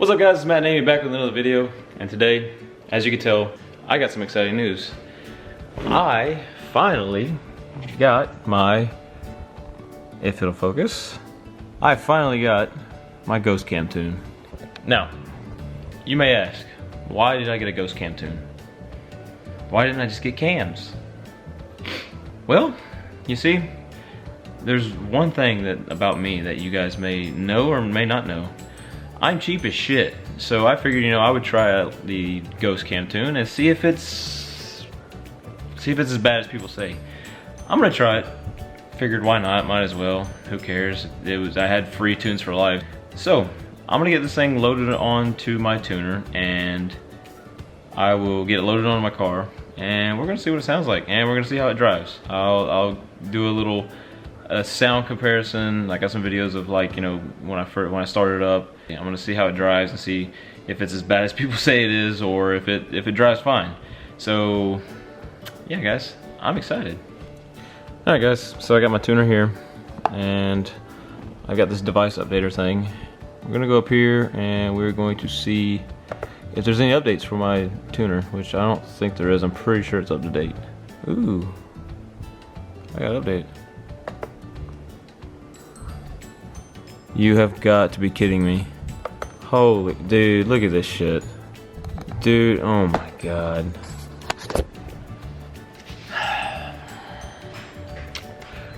What's up guys, it's Matt and Amy back with another video, and today, as you can tell, I got some exciting news. I finally got my, if it'll focus, I finally got my Ghost Cam tune. Now, you may ask, why did I get a Ghost Cam tune? Why didn't I just get cams? Well, you see, there's one thing about me that you guys may know or may not know. I'm cheap as shit, so I figured, I would try out the Ghost Cam tune and see if it's as bad as people say. I'm gonna try it. Figured why not? Might as well. Who cares? I had free tunes for life. So I'm gonna get this thing loaded onto my tuner, and I will get it loaded onto my car, and we're gonna see what it sounds like, and we're gonna see how it drives. I'll do a little sound comparison. I got some videos of when I started up. I'm gonna see how it drives and see if it's as bad as people say it is, or if it drives fine. So yeah guys, I'm excited. Alright guys, so I got my tuner here and I got this device updater thing. We're gonna go up here and we're going to see if there's any updates for my tuner, which I don't think there is. I'm pretty sure it's up to date. Ooh, I got updated. You have got to be kidding me. Holy, dude, look at this shit. Dude, oh my god.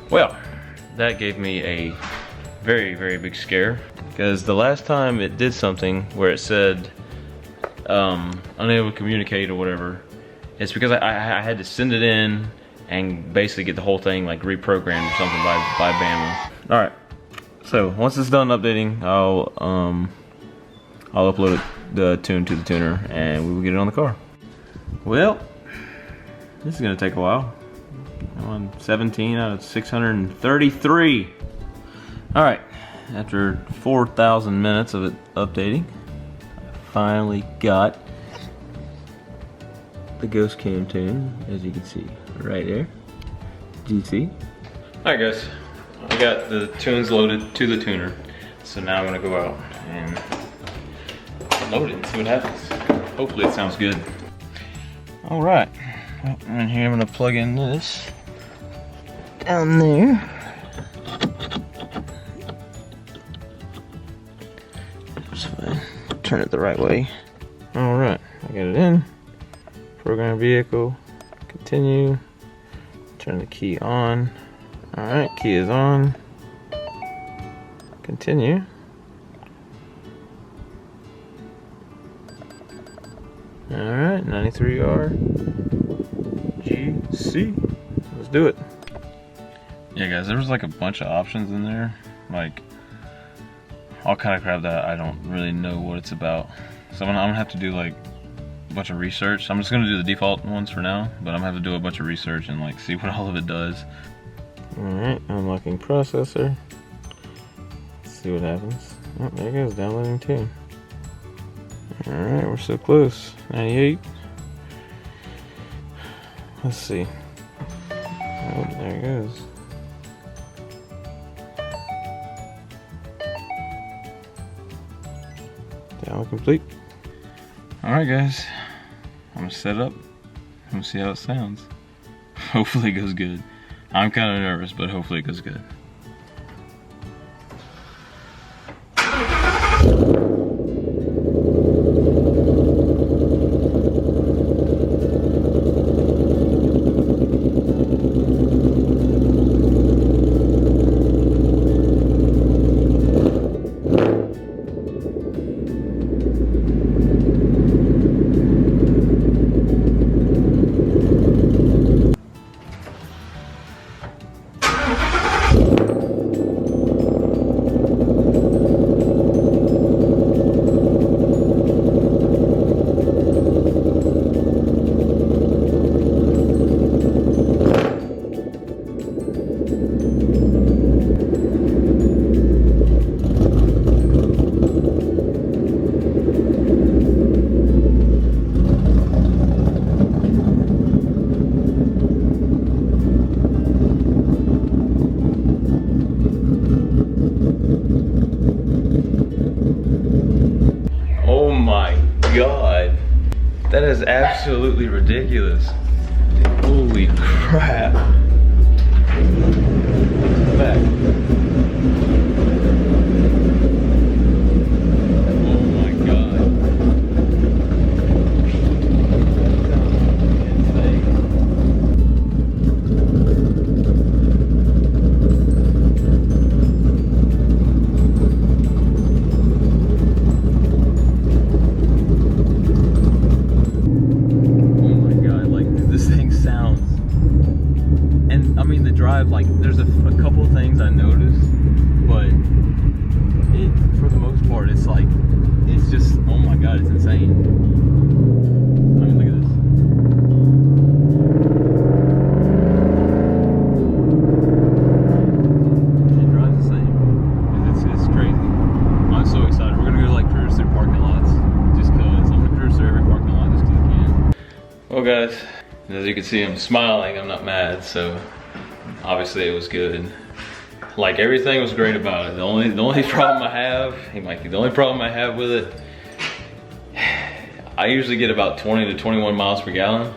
Well, that gave me a very, very big scare, because the last time it did something where it said unable to communicate or whatever, it's because I had to send it in and basically get the whole thing like reprogrammed or something by Bama. Alright. So once it's done updating, I'll upload the tune to the tuner and we will get it on the car. Well, this is gonna take a while. I'm on 17 out of 633. All right, after 4,000 minutes of it updating, I finally got the Ghost Cam tune, as you can see right there. GC. All right guys, I got the tunes loaded to the tuner, so now I'm gonna go out and load it and see what happens. Hopefully it sounds good. All right, well, in here I'm gonna plug in this down there. That's fine. Turn it the right way. All right, I got it in. Program vehicle. Continue. Turn the key on. All right, key is on. Continue. All right, 93R GC. Let's do it. Yeah guys, there was like a bunch of options in there, like all kind of crap that I don't really know what it's about. So I'm gonna have to do like a bunch of research. I'm just gonna do the default ones for now, but I'm gonna have to do a bunch of research and like see what all of it does. Alright, unlocking processor. Let's see what happens. Oh, there it goes, downloading too. Alright, we're so close. 98. Let's see. Oh, there it goes. Download complete. Alright guys, I'm gonna set up. I'm gonna see how it sounds. Hopefully it goes good. I'm kind of nervous, but hopefully it goes good. God. That is absolutely ridiculous. Holy crap. Back. Oh my God. Drive, like, there's a couple things I noticed, but for the most part, it's like, it's just, oh my God, it's insane. I mean, look at this. It drives the same. It's crazy. I'm so excited. We're gonna go like cruise through parking lots, just cause I'm gonna cruise through every parking lot just cause I can. Well, guys, as you can see, I'm smiling. I'm not mad, so. Obviously it was good. Like, everything was great about it. The only problem I have, hey Mikey, the only problem I have with it, I usually get about 20 to 21 miles per gallon.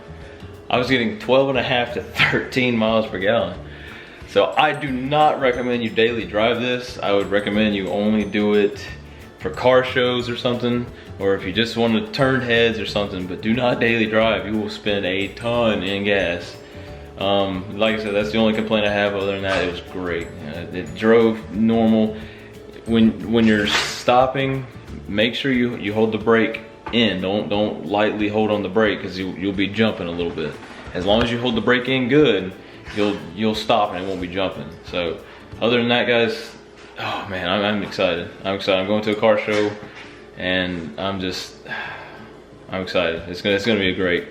I was getting 12.5 to 13 miles per gallon. So I do not recommend you daily drive this. I would recommend you only do it for car shows or something, or if you just want to turn heads or something, but do not daily drive. You will spend a ton in gas. Like I said, that's the only complaint I have. Other than that, it was great. It drove normal. When you're stopping, make sure you hold the brake in. Don't lightly hold on the brake, because you'll be jumping a little bit. As long as you hold the brake in good, you'll stop and it won't be jumping. So other than that, guys, oh man, I'm excited. I'm excited. I'm going to a car show, and I'm excited. It's gonna be great.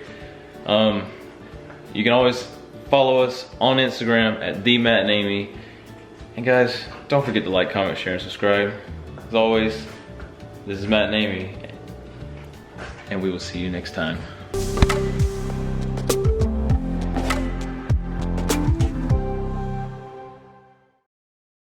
You can always follow us on Instagram at TheMattandAmy. And guys, don't forget to like, comment, share, and subscribe. As always, this is Matt and Amy, and we will see you next time.